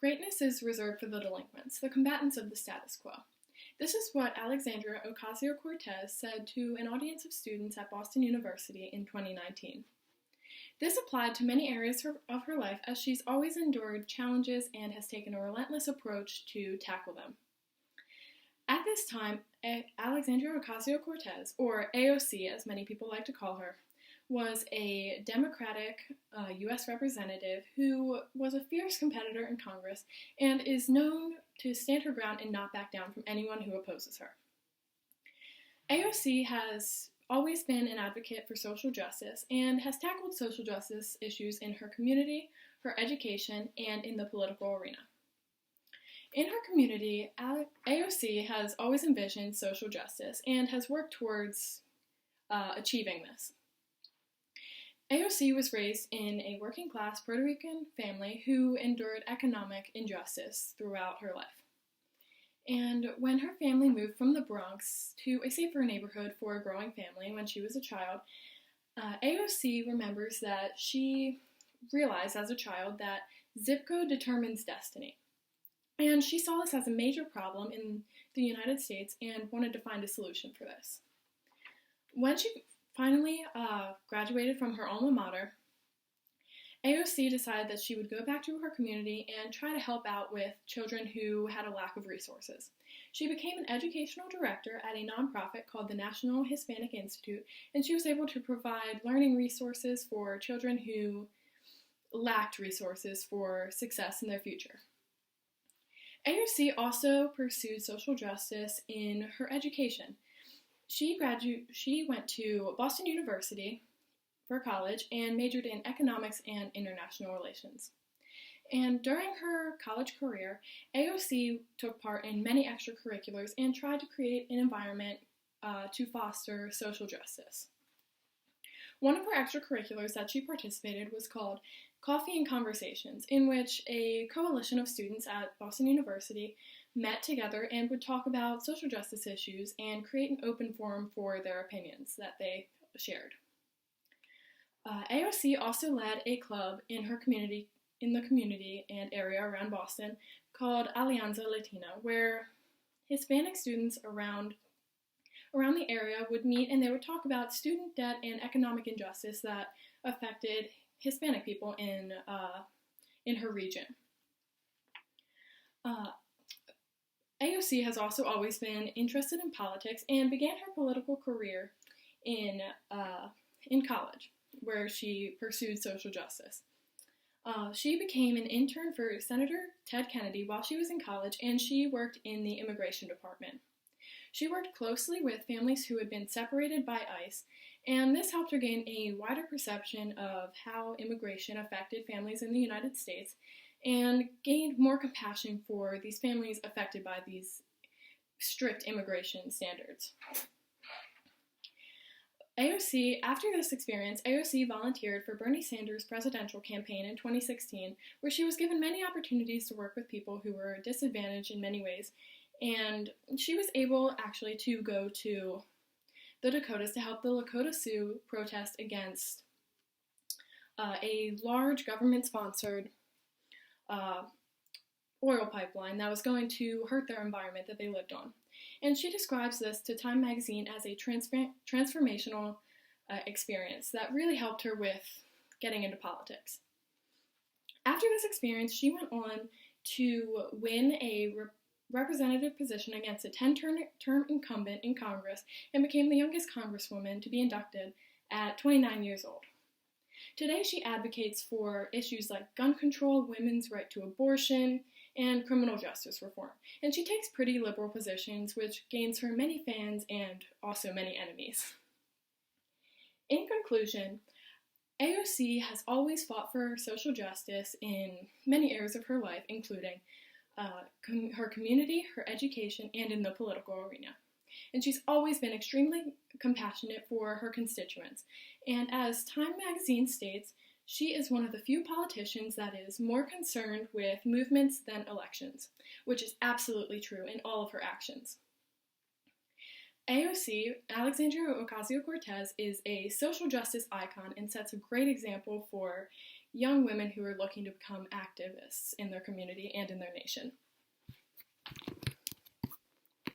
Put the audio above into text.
Greatness is reserved for the delinquents, the combatants of the status quo. This is what Alexandria Ocasio-Cortez said to an audience of students at Boston University in 2019. This applied to many areas of her life as she's always endured challenges and has taken a relentless approach to tackle them. At this time, Alexandria Ocasio-Cortez, or AOC as many people like to call her, was a Democratic U.S. representative who was a fierce competitor in Congress and is known to stand her ground and not back down from anyone who opposes her. AOC has always been an advocate for social justice and has tackled social justice issues in her community, her education, and in the political arena. In her community, AOC has always envisioned social justice and has worked towards achieving this. AOC was raised in a working-class Puerto Rican family who endured economic injustice throughout her life. And when her family moved from the Bronx to a safer neighborhood for a growing family when she was a child, AOC remembers that she realized as a child that zip code determines destiny. And she saw this as a major problem in the United States and wanted to find a solution for this. When she finally graduated from her alma mater, AOC decided that she would go back to her community and try to help out with children who had a lack of resources. She became an educational director at a nonprofit called the National Hispanic Institute, and she was able to provide learning resources for children who lacked resources for success in their future. AOC also pursued social justice in her education. She went to Boston University for college and majored in economics and international relations. And during her college career, AOC took part in many extracurriculars and tried to create an environment to foster social justice. One of her extracurriculars that she participated was called Coffee and Conversations, in which a coalition of students at Boston University met together and would talk about social justice issues and create an open forum for their opinions that they shared. AOC also led a club in the community and area around Boston called Alianza Latina, where Hispanic students around the area would meet and they would talk about student debt and economic injustice that affected Hispanic people in her region. AOC has also always been interested in politics and began her political career in college, where she pursued social justice. She became an intern for Senator Ted Kennedy while she was in college, and she worked in the immigration department. She worked closely with families who had been separated by ICE, and this helped her gain a wider perception of how immigration affected families in the United States and gained more compassion for these families affected by these strict immigration standards. After this experience, AOC volunteered for Bernie Sanders' presidential campaign in 2016, where she was given many opportunities to work with people who were disadvantaged in many ways, and she was able actually to go to the Dakotas to help the Lakota Sioux protest against a large government-sponsored oil pipeline that was going to hurt their environment that they lived on. And she describes this to Time magazine as a transformational experience that really helped her with getting into politics. After this experience, she went on to win a representative position against a 10-term incumbent in Congress and became the youngest congresswoman to be inducted at 29 years old. Today, she advocates for issues like gun control, women's right to abortion, and criminal justice reform. And she takes pretty liberal positions, which gains her many fans and also many enemies. In conclusion, AOC has always fought for social justice in many areas of her life, including her community, her education, and in the political arena. And she's always been extremely compassionate for her constituents. And as Time magazine states, she is one of the few politicians that is more concerned with movements than elections, which is absolutely true in all of her actions. AOC, Alexandria Ocasio-Cortez, is a social justice icon and sets a great example for young women who are looking to become activists in their community and in their nation.